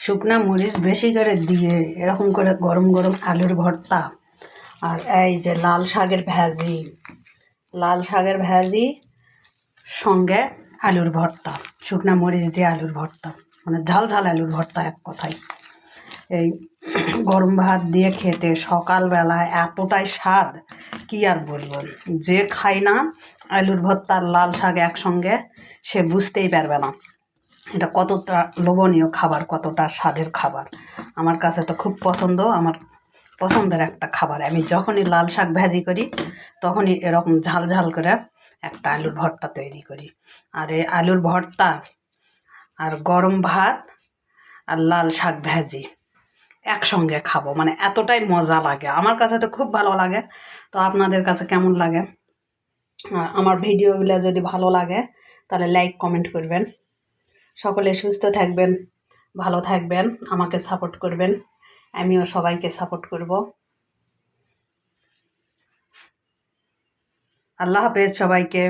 শুকনা মরিচ বেশি করে দিয়ে এরকম করে গরম গরম আলুর ভর্তা, আর এই যে লাল শাকের ভাজি সঙ্গে আলুর ভর্তা, শুকনা মরিচ দিয়ে আলুর ভর্তা, মানে ঝাল ঝাল আলুর ভর্তা এক কথায়। এই গরম ভাত দিয়ে খেতে সকালবেলায় এতটাই স্বাদ, কি আর বলবো। যে খায় না আলুর ভর্তা আর লাল শাক একসঙ্গে, সে বুঝতেই পারবে না এটা কতটা লোভনীয় খাবার, কতটা স্বাদের খাবার। আমার কাছে তো খুব পছন্দ, আমার পছন্দের একটা খাবার। আমি যখনই লাল শাক ভাজি করি তখনই এরকম ঝাল ঝাল করে একটা আলুর ভর্তা তৈরি করি। আর এই আলুর ভর্তা আর গরম ভাত আর লাল শাক ভাজি একসঙ্গে খাবো, মানে এতটাই মজা লাগে। আমার কাছে তো খুব ভালো লাগে। তো আপনাদের কাছে কেমন লাগে? আমার ভিডিওগুলো যদি ভালো লাগে তাহলে লাইক কমেন্ট করবেন। সকলে সুস্থ থাকবেন, ভালো থাকবেন, আমাকে সাপোর্ট করবেন, আমিও সবাইকে সাপোর্ট করব। আল্লাহ হাফেজ সবাইকে।